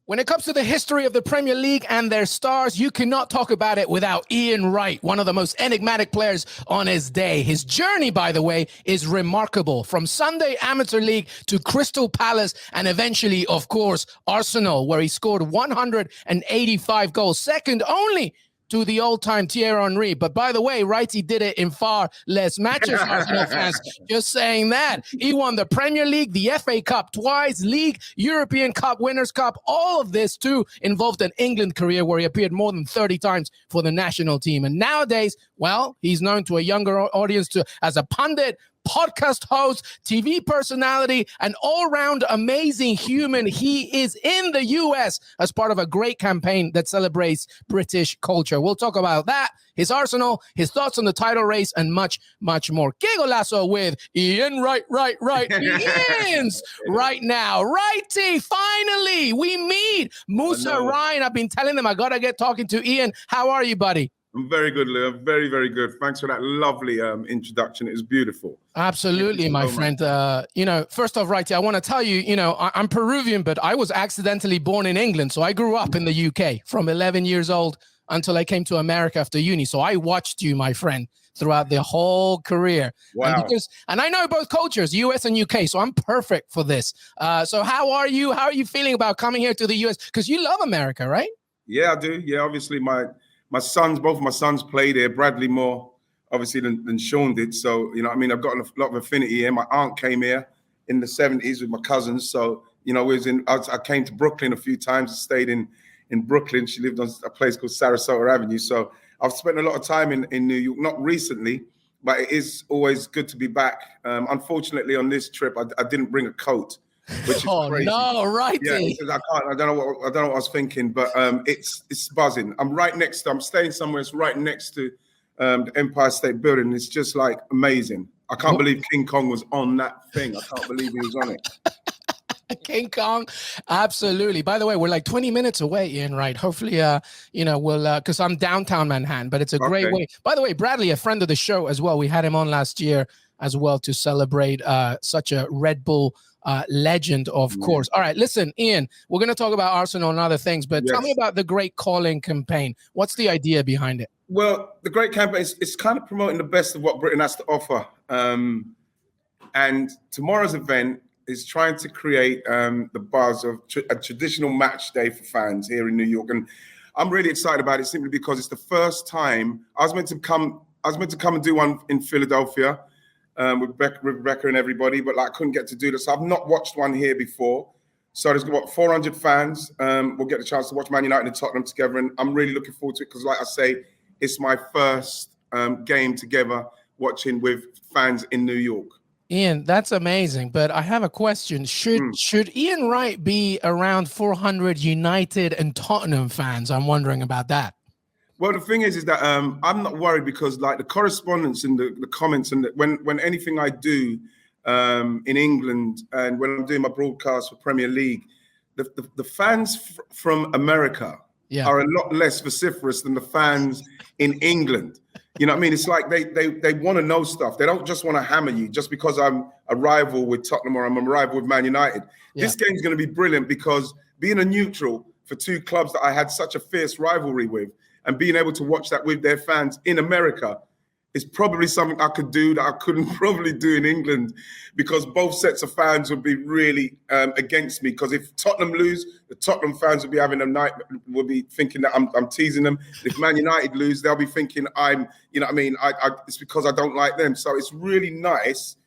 When it comes to the history of the Premier League and their stars, you cannot talk about it without Ian Wright, one of the most enigmatic players on his day. His journey, by the way, is remarkable. From Sunday Amateur League to Crystal Palace and eventually, of course, Arsenal, where he scored 185 goals, second only to the old-time Thierry Henry. But by the way, Wrighty did it in far less matches, Arsenal fans. Just saying that. He won the Premier League, the FA Cup twice, League, European Cup, Winners' Cup. All of this, too, involved an England career where he appeared more than 30 times for the national team. And nowadays, well, he's known to a younger audience as a pundit, podcast host, TV personality, an all-round amazing human. He is in the U.S. as part of a great campaign that celebrates British culture. We'll talk about that, his Arsenal, his thoughts on the title race, and much, much more. Qué Golazo with Ian Wright. He ends right now. Righty, finally, we meet Musa Ryan. I've been telling them I got to get talking to Ian. How are you, buddy? I'm very good, Lou. I'm very, very good. Thanks for that lovely introduction. It was beautiful. Absolutely, my friend. First off, Righty, I want to tell you, I'm Peruvian, but I was accidentally born in England. So I grew up in the UK from 11 years old until I came to America after uni. So I watched you, my friend, throughout the whole career. Wow. And I know both cultures, US and UK, so I'm perfect for this. So how are you? How are you feeling about coming here to the US? Because you love America, right? Yeah, I do. Yeah, obviously both of my sons played here. Bradley more, obviously, than Sean did. So, I've got a lot of affinity here. My aunt came here in the 70s with my cousins. So, I came to Brooklyn a few times. I stayed in Brooklyn. She lived on a place called Sarasota Avenue. So I've spent a lot of time in New York, not recently, but it is always good to be back. Unfortunately, on this trip, I didn't bring a coat. Which is crazy. No, right? Yeah, I don't know what I was thinking, but it's buzzing. I'm staying somewhere. It's right next to the Empire State Building. It's just like amazing. I can't believe King Kong was on that thing. I can't believe he was on it. King Kong, absolutely. By the way, we're like 20 minutes away, Ian Wright. Hopefully, we'll because I'm downtown Manhattan, but it's a great way. By the way, Bradley, a friend of the show as well. We had him on last year as well to celebrate such a Red Bull legend, of course. All right, listen, Ian, we're going to talk about Arsenal and other things, but tell me about the Great Calling campaign. What's the idea behind it? Well, the Great campaign is kind of promoting the best of what Britain has to offer. And tomorrow's event is trying to create the buzz of a traditional match day for fans here in New York. And I'm really excited about it simply because it's the first time I was meant to come and do one in Philadelphia. With Rebecca and everybody, but I couldn't get to do this. So I've not watched one here before. So there's 400 fans. We'll get the chance to watch Man United and Tottenham together, and I'm really looking forward to it because, like I say, it's my first game together watching with fans in New York. Ian, that's amazing. But I have a question. Should Ian Wright be around 400 United and Tottenham fans? I'm wondering about that. Well, the thing is that I'm not worried because, like, the correspondence and the comments and when anything I do in England and when I'm doing my broadcast for Premier League, the fans from America are a lot less vociferous than the fans in England. You know what I mean? It's like they want to know stuff. They don't just want to hammer you just because I'm a rival with Tottenham or I'm a rival with Man United. Yeah. This game's going to be brilliant because being a neutral for two clubs that I had such a fierce rivalry with, and being able to watch that with their fans in America is probably something I could do that I couldn't probably do in England because both sets of fans would be really against me. Because if Tottenham lose, the Tottenham fans would be having a night, will be thinking that I'm teasing them. If Man United lose, they'll be thinking it's because I don't like them. So it's really nice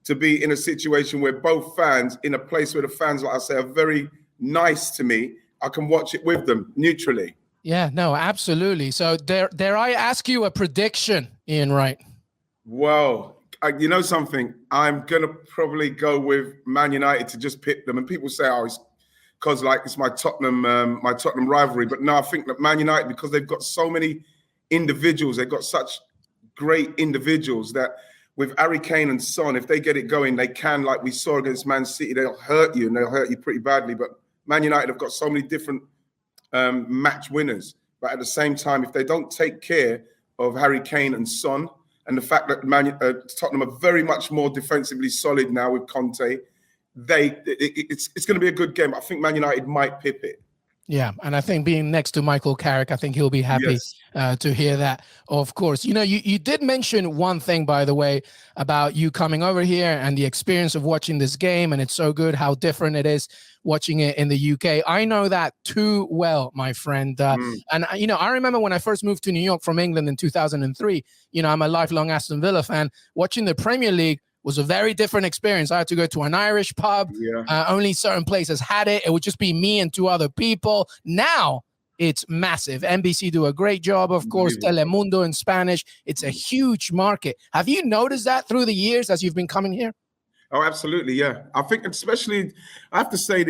to be in a situation where both fans, in a place where the fans, like I say, are very nice to me, I can watch it with them neutrally. Yeah, no, absolutely. So dare I ask you a prediction, Ian Wright? Well, you know something? I'm going to probably go with Man United to just pick them. And people say, it's because it's my Tottenham rivalry. But no, I think that Man United, because they've got so many individuals, they've got such great individuals that with Harry Kane and Son, if they get it going, they can, like we saw against Man City, they'll hurt you and they'll hurt you pretty badly. But Man United have got so many different match winners, but at the same time, if they don't take care of Harry Kane and Son, and the fact that Tottenham are very much more defensively solid now with Conte, it's going to be a good game. I think Man United might pip it. Yeah, and I think being next to Michael Carrick, I think he'll be happy Yes. to hear that, of course. You did mention one thing, by the way, about you coming over here and the experience of watching this game, and it's so good how different it is watching it in the UK. I know that too well, my friend. And, I remember when I first moved to New York from England in 2003, I'm a lifelong Aston Villa fan. Watching the Premier League was a very different experience. I had to go to an Irish pub. Yeah. Only certain places had it. It would just be me and two other people. Now it's massive. NBC do a great job, of course. Telemundo in Spanish. It's a huge market. Have you noticed that through the years as you've been coming here? Oh, absolutely, yeah. I think especially, I have to say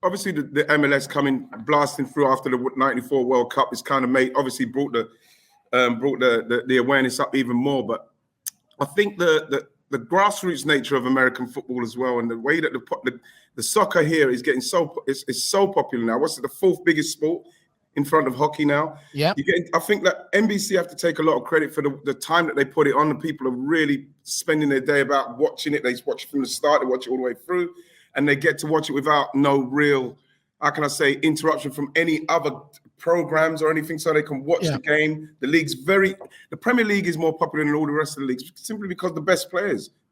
obviously the MLS coming blasting through after the '94 World Cup is kind of obviously brought the awareness up even more. But I think the grassroots nature of American football as well, and the way that the soccer here is getting it's so popular now. What's it, the fourth biggest sport in front of hockey now? Yeah. I think that NBC have to take a lot of credit for the time that they put it on. The people are really spending their day about watching it. They watch it from the start, they watch it all the way through, and they get to watch it without no real, how can I say, interruption from any other programs or anything, so they can watch the game. The Premier League is more popular than all the rest of the leagues simply because we've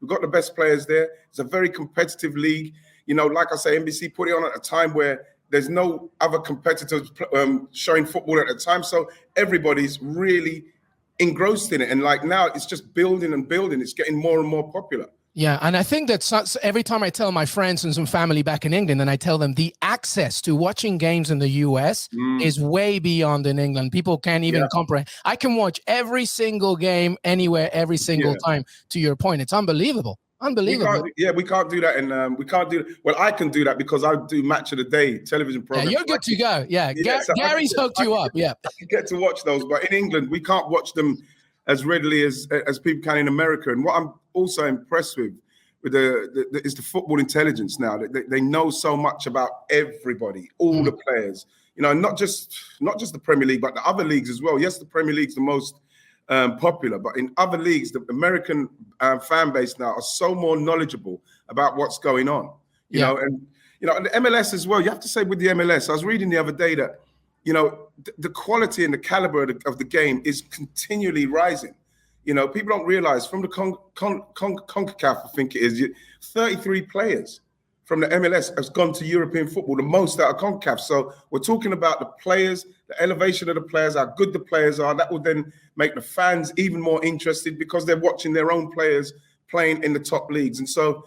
got the best players there. It's a very competitive league. Like I say, NBC put it on at a time where there's no other competitors showing football at the time, so everybody's really engrossed in it. And like now, it's just building and building. It's getting more and more popular. Yeah, and I think that's every time I tell my friends and some family back in England, and I tell them the access to watching games in the US is way beyond in England. People can't even comprehend. I can watch every single game anywhere, every single time. To your point, it's unbelievable. Unbelievable. We can't do that, and we can't do. Well, I can do that because I do Match of the Day television programs. Yeah, you're good to go. Yeah, so Gary's hooked you up. Yeah, I can get to watch those, but in England we can't watch them as readily as people can in America. And what I'm also impressed with is the football intelligence now. They know so much about everybody, all the players. Not just the Premier League, but the other leagues as well. Yes, the Premier League's the most popular, but in other leagues, the American fan base now are so more knowledgeable about what's going on. You know, and the MLS as well. You have to say with the MLS, I was reading the other day that the quality and the caliber of the game is continually rising. People don't realize from the CONCACAF, I think it is, 33 players from the MLS has gone to European football, the most out of CONCACAF. So we're talking about the players, the elevation of the players, how good the players are. That will then make the fans even more interested because they're watching their own players playing in the top leagues. And so,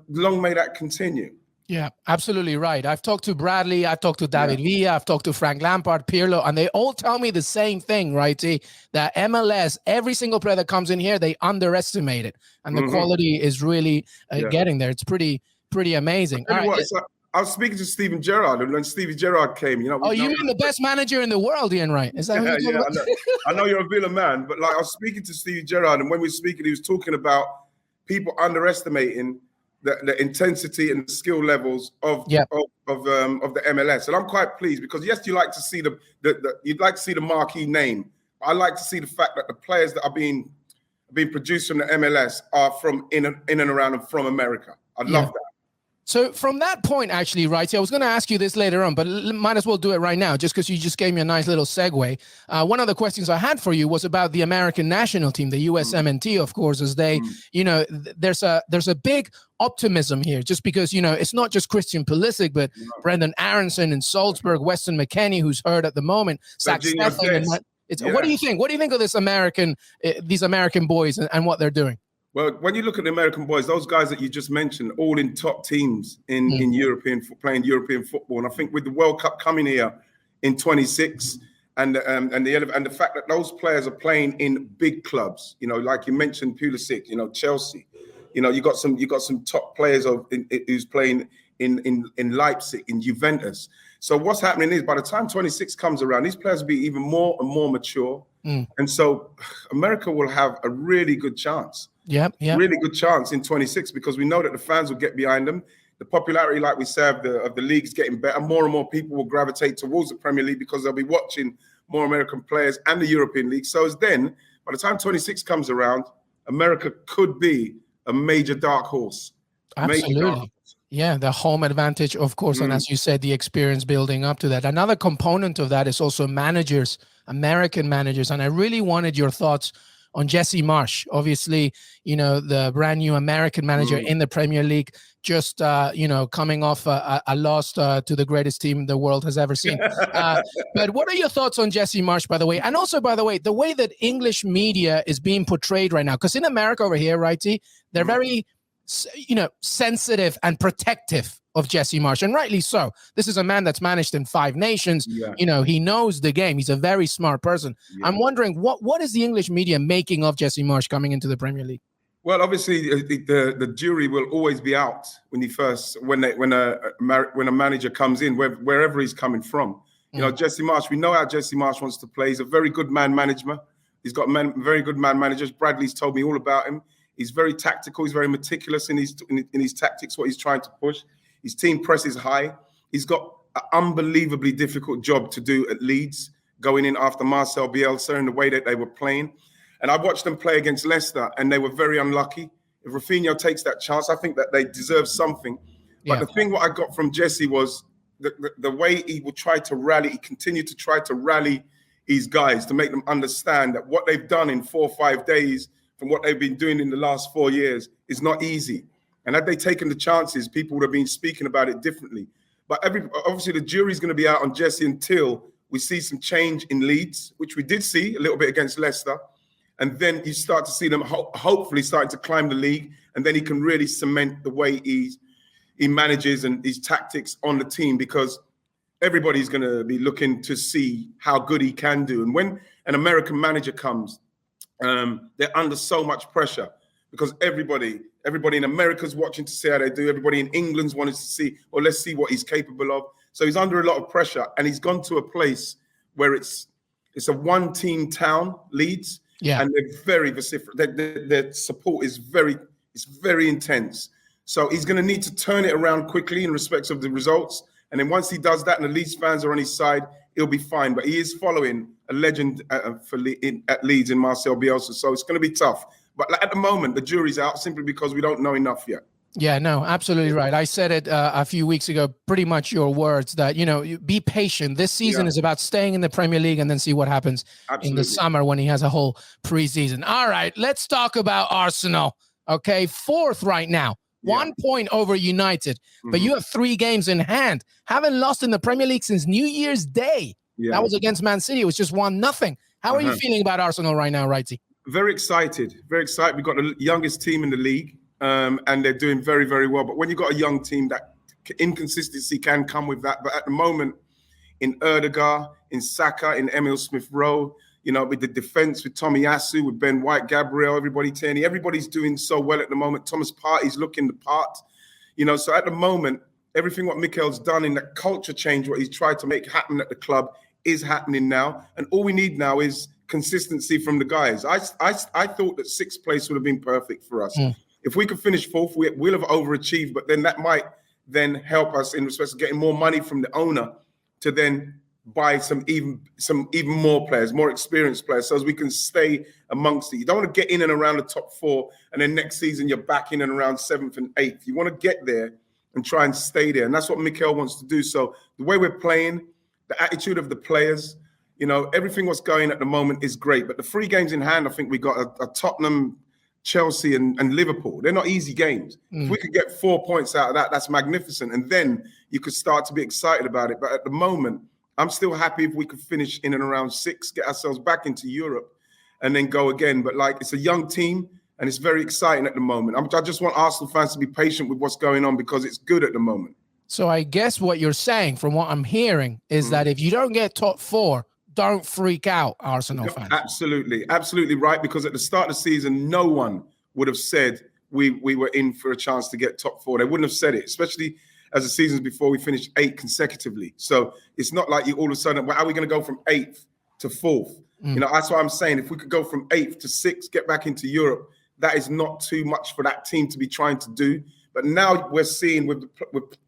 long may that continue. Yeah, absolutely right. I've talked to Bradley, I've talked to David Villa, I've talked to Frank Lampard, Pirlo, and they all tell me the same thing, right? That MLS, every single player that comes in here, they underestimate it. And the quality is really getting there. It's pretty amazing. I was speaking to Steven Gerrard, and when Steven Gerrard came, you mean the best manager in the world, Ian Wright? Is that who you're talking about? I know you're a Villa man, but I was speaking to Steven Gerrard, and when we were speaking, he was talking about people underestimating the intensity and the skill levels of the MLS, and I'm quite pleased because yes, you like to see you'd like to see the marquee name. I like to see the fact that the players that are being produced from the MLS are from in and around and from America. I love that. So from that point, actually, right, I was going to ask you this later on, but might as well do it right now, just because you just gave me a nice little segue. One of the questions I had for you was about the American national team, the USMNT, of course, as they, there's a big optimism here, just because, it's not just Christian Pulisic, but Brendan Aronson in Salzburg, Weston McKennie, who's hurt at the moment. What do you think? What do you think of these American boys and what they're doing? Well, when you look at the American boys, those guys that you just mentioned, all in top teams in playing European football, and I think with the World Cup coming here in 26, and the fact that those players are playing in big clubs, like you mentioned, Pulisic, Chelsea, you got some top players who's playing in Leipzig, in Juventus. So what's happening is by the time 26 comes around, these players will be even more and more mature, and so America will have a really good chance. Really good chance in 26 because we know that the fans will get behind them. The popularity, like we said, of the league is getting better. More and more people will gravitate towards the Premier League because they'll be watching more American players and the European League. So then, by the time 26 comes around, America could be a major dark horse. Absolutely. Yeah, the home advantage, of course. And as you said, the experience building up to that. Another component of that is also managers, American managers. And I really wanted your thoughts on Jesse Marsch. Obviously, the brand new American manager in the Premier League, just, coming off a loss to the greatest team the world has ever seen. But what are your thoughts on Jesse Marsch, by the way? And also, by the way, the way that English media is being portrayed right now, because in America over here, right, T, they're very sensitive and protective of Jesse Marsch, and rightly so. This is a man that's managed in 5 nations. Yeah. He knows the game. He's a very smart person. Yeah. I'm wondering what is the English media making of Jesse Marsch coming into the Premier League? Well, obviously, the jury will always be out when a manager comes in, wherever he's coming from. Jesse Marsch. We know how Jesse Marsch wants to play. He's a very good man manager. He's got very good man managers. Bradley's told me all about him. He's very tactical. He's very meticulous in his tactics, what he's trying to push. His team press is high. He's got an unbelievably difficult job to do at Leeds, going in after Marcel Bielsa in the way that they were playing. And I watched them play against Leicester, and they were very unlucky. If Rafinha takes that chance, I think that they deserve something. But the thing what I got from Jesse was the way he would try to rally. He continued to try to rally his guys to make them understand that what they've done in 4 or 5 days from what they've been doing in the last 4 years is not easy. And had they taken the chances, people would have been speaking about it differently. But obviously the jury's going to be out on Jesse until we see some change in Leeds, which we did see a little bit against Leicester. And then you start to see them hopefully starting to climb the league. And then he can really cement the way he manages and his tactics on the team, because everybody's going to be looking to see how good he can do. And when an American manager comes, they're under so much pressure, because everybody in America's watching to see how they do. Everybody in England's wanting to see, let's see what he's capable of. So he's under a lot of pressure, and he's gone to a place where it's a one-team town, Leeds, and they're very vociferous. Their support is very intense. So he's going to need to turn it around quickly in respect of the results. And then once he does that and the Leeds fans are on his side, he'll be fine. But he is following a legend at Leeds in Marcel Bielsa. So it's going to be tough. But at the moment, the jury's out simply because we don't know enough yet. Yeah, no, absolutely right. I said it a few weeks ago, pretty much your words, that, be patient. This season is about staying in the Premier League and then see what happens in the summer when he has a whole preseason. All right, let's talk about Arsenal. Okay, 4th right now. 1 point over United, but you have 3 games in hand. Haven't lost in the Premier League since New Year's Day. That was against Man City. It was just 1-0. How are you feeling about Arsenal right now, Righty? Very excited. Very excited. We've got the youngest team in the league, and they're doing very, very well. But when you've got a young team, that inconsistency can come with that. But at the moment, in Erdegar, in Saka, in Emil Smith-Rowe, with the defense, with Tomiyasu, with Ben White, Gabriel, Tierney, everybody's doing so well at the moment. Thomas Partey's looking the part. So at the moment, everything what Mikel's done in that culture change, what he's tried to make happen at the club, is happening now. And all we need now is consistency from the guys. I thought that 6th place would have been perfect for us. If we could finish 4th, we'll have overachieved, but then that might then help us in respect of getting more money from the owner to then buy some even more players, more experienced players, so as we can stay amongst it. You don't want to get in and around the top 4, and then next season you're back in and around 7th and 8th. You want to get there and try and stay there, and that's what Mikel wants to do. So the way we're playing, the attitude of the players, everything what's going at the moment is great. But the 3 games in hand, I think we got a Tottenham, Chelsea, and Liverpool. They're not easy games. If we could get 4 points out of that, that's magnificent, and then you could start to be excited about it. But at the moment, I'm still happy if we could finish in and around 6, get ourselves back into Europe, and then go again. But it's a young team, and it's very exciting at the moment. I just want Arsenal fans to be patient with what's going on, because it's good at the moment. So I guess what you're saying, from what I'm hearing, is that if you don't get top 4, don't freak out, Arsenal fans. Absolutely right. Because at the start of the season, no one would have said we were in for a chance to get top 4. They wouldn't have said it, especially as the seasons before we finished 8 consecutively. So it's not like you all of a sudden, how are we going to go from 8th to 4th? That's what I'm saying. If we could go from 8th to 6th, get back into Europe, that is not too much for that team to be trying to do. But now we're seeing with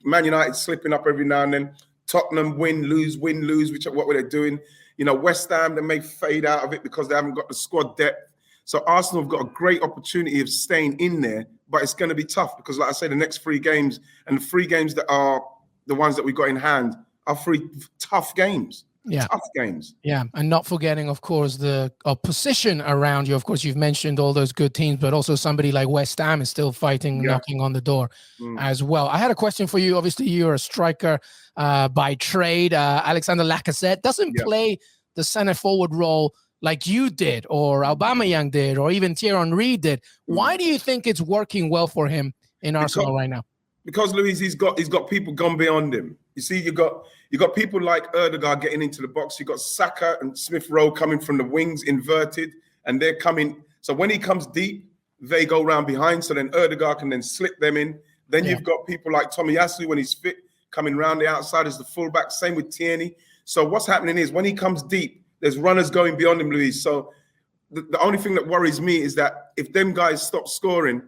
Man United slipping up every now and then, Tottenham win, lose, which are what they're doing. West Ham, they may fade out of it because they haven't got the squad depth. So Arsenal have got a great opportunity of staying in there but it's going to be tough because, like I say, the next 3 games and the 3 games that are the ones that we got in hand are 3 tough games. Yeah. Tough games. Yeah. And not forgetting, of course, the opposition around you. Of course, you've mentioned all those good teams, but also somebody like West Ham is still fighting, knocking on the door as well. I had a question for you. Obviously, you're a striker by trade. Alexander Lacazette doesn't play the center forward role like you did, or Aubameyang did, or even Thierry Henry did. Why do you think it's working well for him in Arsenal right now? Because Luis, he's got people gone beyond him. You see, you got people like Ødegaard getting into the box. You got Saka and Smith Rowe coming from the wings inverted, and they're coming. So when he comes deep, they go round behind. So then Ødegaard can then slip them in. Then you've got people like Tomiyasu when he's fit coming round the outside as the fullback. Same with Tierney. So what's happening is when he comes deep, there's runners going beyond him, Luis. So the only thing that worries me is that if them guys stop scoring,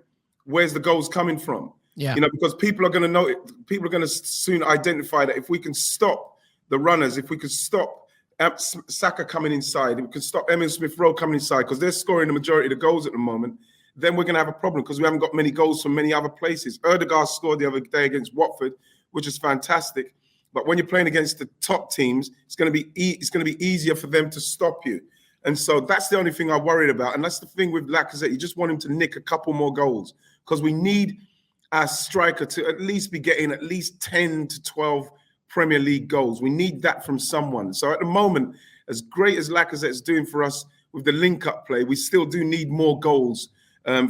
where's the goals coming from? Yeah. You know, because people are going to know it. People are going to soon identify that if we can stop the runners, if we can stop Saka coming inside, if we can stop Emile Smith Rowe coming inside, because they're scoring the majority of the goals at the moment, then we're going to have a problem because we haven't got many goals from many other places. Ødegaard scored the other day against Watford, which is fantastic. But when you're playing against the top teams, it's going to be easier for them to stop you. And so that's the only thing I'm worried about. And that's the thing with Lacazette. You just want him to nick a couple more goals because we need our striker to at least be getting at least 10 to 12 Premier League goals. We need that from someone. So at the moment, as great as Lacazette's doing for us with the link-up play, we still do need more goals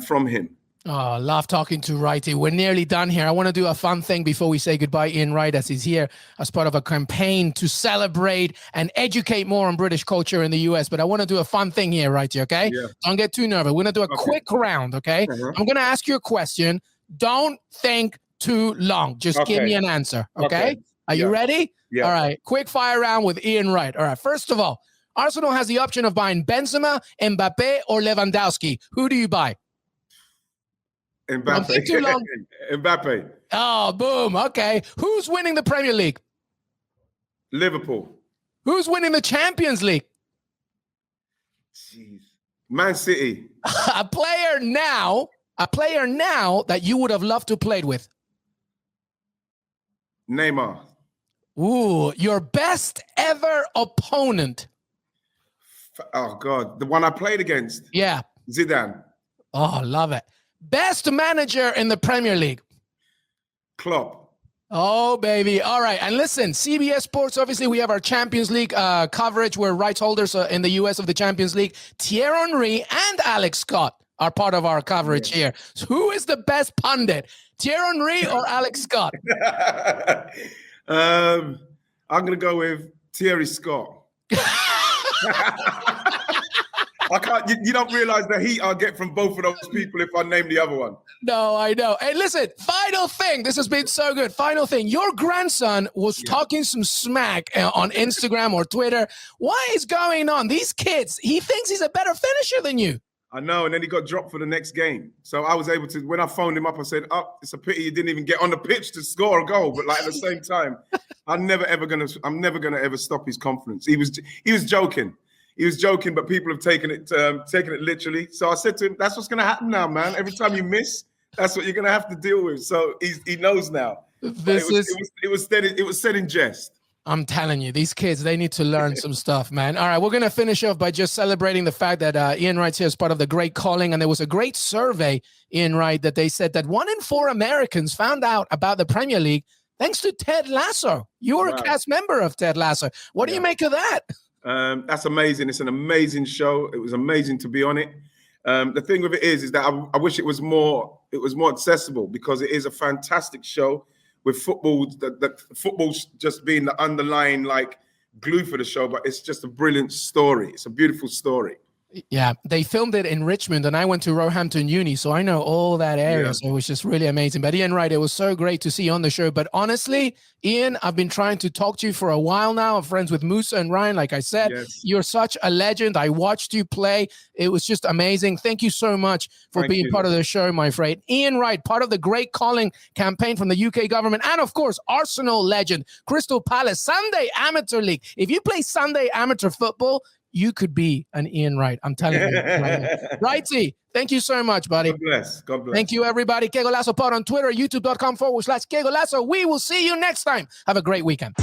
from him. Oh, love talking to Wrighty. We're nearly done here. I want to do a fun thing before we say goodbye. Ian Wright, as he's here as part of a campaign to celebrate and educate more on British culture in the US. But I want to do a fun thing here, Wrighty, okay? Yeah. Don't get too nervous. We're going to do a quick round, okay? I'm going to ask you a question. Don't think too long. Just give me an answer, okay? Are you ready? Yeah. All right. Quick fire round with Ian Wright. All right. First of all, Arsenal has the option of buying Benzema, Mbappe, or Lewandowski. Who do you buy? Mbappe. Too long. Mbappe. Oh, boom. Okay. Who's winning the Premier League? Liverpool. Who's winning the Champions League? Jeez. Man City. A player now that you would have loved to play with. Neymar. Ooh, your best ever opponent. Oh, God. The one I played against? Yeah. Zidane. Oh, love it. Best manager in the Premier League? Klopp. Oh, baby. All right. And listen, CBS Sports, obviously, we have our Champions League coverage. We're rights holders in the US of the Champions League. Thierry Henry and Alex Scott are part of our coverage here. So who is the best pundit? Thierry Henry or Alex Scott? I'm going to go with Thierry Scott. I can't. You don't realize the heat I'll get from both of those people if I name the other one. No, I know. Hey, listen, final thing. This has been so good. Final thing. Your grandson was talking some smack on Instagram or Twitter. What is going on? These kids, he thinks he's a better finisher than you. I know, and then he got dropped for the next game. So I was able to, when I phoned him up, I said, "Oh, it's a pity you didn't even get on the pitch to score a goal." But like at the same time, I'm never gonna ever stop his confidence. He was joking. He was joking, but people have taken it literally. So I said to him, "That's what's gonna happen now, man. Every time you miss, that's what you're gonna have to deal with." So he knows now. It was said in jest. I'm telling you, these kids, they need to learn some stuff, man. All right, we're going to finish off by just celebrating the fact that Ian Wright's here as part of the Great Calling, and there was a great survey, Ian Wright, that they said that 1 in 4 Americans found out about the Premier League thanks to Ted Lasso. You were a cast member of Ted Lasso. What do you make of that? That's amazing. It's an amazing show. It was amazing to be on it. The thing with it is that I wish it was more accessible because it is a fantastic show. With football, that football's just being the underlying like glue for the show, but it's just a brilliant story. It's a beautiful story. Yeah, they filmed it in Richmond, and I went to Roehampton Uni, so I know all that area. So it was just really amazing. But Ian Wright, it was so great to see you on the show. But honestly, Ian, I've been trying to talk to you for a while now. I'm friends with Musa and Ryan. Like I said, you're such a legend. I watched you play. It was just amazing. Thank you so much for being part of the show, my friend. Ian Wright, part of the Great Calling campaign from the UK government, and of course, Arsenal legend, Crystal Palace, Sunday Amateur League. If you play Sunday amateur football, you could be an Ian Wright. I'm telling you. Righty, Thank you so much, buddy. God bless. God bless. Thank you, everybody. Qué Golazo Pod on Twitter, youtube.com/Qué Golazo. We will see you next time. Have a great weekend.